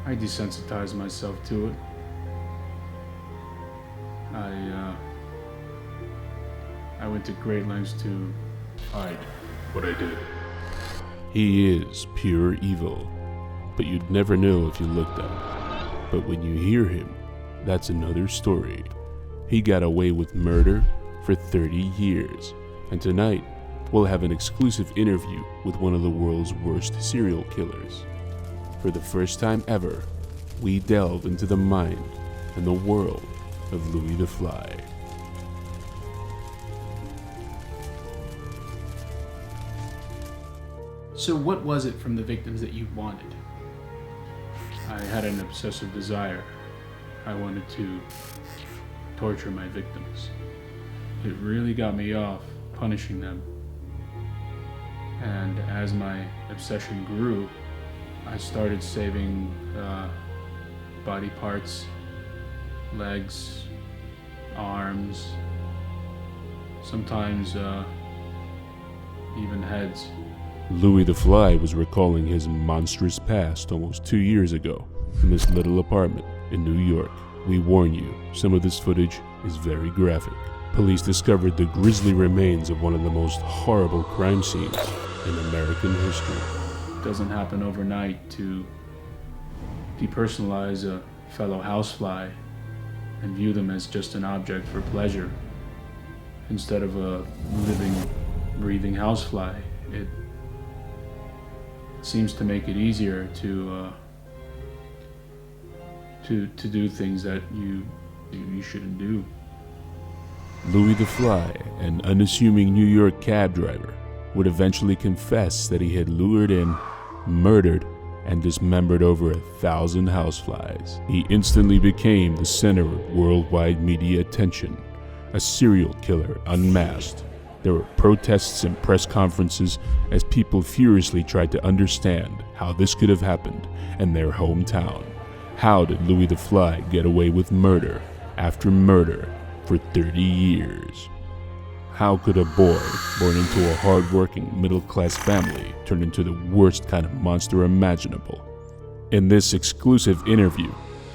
I desensitized myself to it. I went to great lengths to hide what I did. He is pure evil, but you'd never know if you looked at him. But when you hear him, that's another story. He got away with murder for 30 years, and tonight we'll have an exclusive interview with one of the world's worst serial killers. For the first time ever, we delve into the mind and the world of Louie the Fly. So what was it from the victims that you wanted? I had an obsessive desire. I wanted to torture my victims. It really got me off punishing them. And as my obsession grew, I started saving body parts, legs, arms, sometimes even heads. Louie the Fly was recalling his monstrous past almost 2 years ago in this little apartment in New York. We warn you, some of this footage is very graphic. Police discovered the grisly remains of one of the most horrible crime scenes in American history. It doesn't happen overnight to depersonalize a fellow housefly and view them as just an object for pleasure instead of a living, breathing housefly. It seems to make it easier to do things that you shouldn't do. Louie the Fly, an unassuming New York cab driver, would eventually confess that he had lured in, murdered, and dismembered over 1,000 houseflies. He instantly became the center of worldwide media attention, a serial killer unmasked. There were protests and press conferences as people furiously tried to understand how this could have happened in their hometown. How did Louie the Fly get away with murder after murder for 30 years? How could a boy born into a hard-working middle-class family turn into the worst kind of monster imaginable? In this exclusive interview,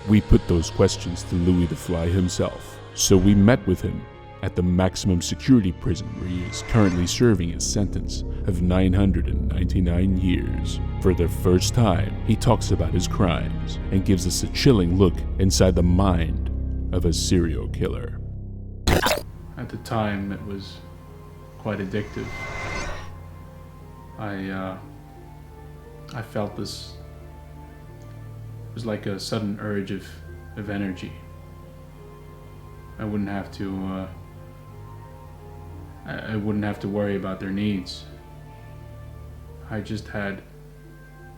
we put those questions to Louie the Fly himself. So we met with him at the maximum security prison where he is currently serving his sentence of 999 years. For the first time, he talks about his crimes and gives us a chilling look inside the mind of a serial killer. At the time, it was quite addictive. I felt this. It was like a sudden urge of energy. I wouldn't have to. I wouldn't have to worry about their needs. I just had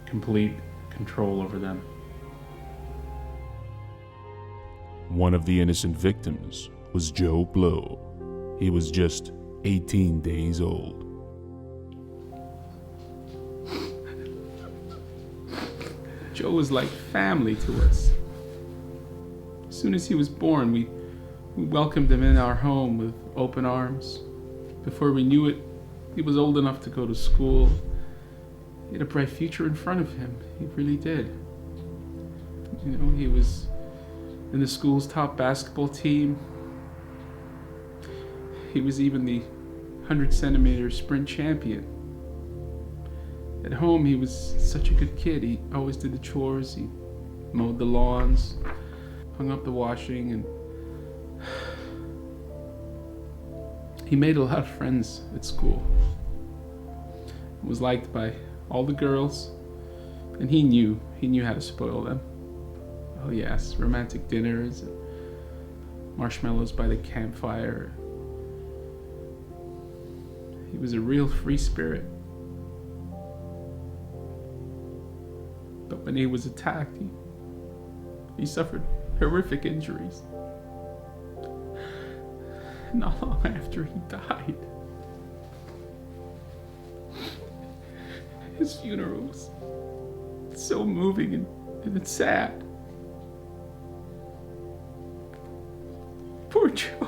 complete control over them. One of the innocent victims was Joe Blow. He was just 18 days old. Joe was like family to us. As soon as he was born, we welcomed him in our home with open arms. Before we knew it, he was old enough to go to school. He had a bright future in front of him. He really did. You know, he was in the school's top basketball team. He was even the 100-centimeter sprint champion. At home, he was such a good kid. He always did the chores. He mowed the lawns, hung up the washing, and he made a lot of friends at school. He was liked by all the girls, and he knew how to spoil them. Oh yes, romantic dinners, and marshmallows by the campfire. He was a real free spirit. But when he was attacked, he suffered horrific injuries. Not long after he died, his funeral was so moving and sad. Poor Joe.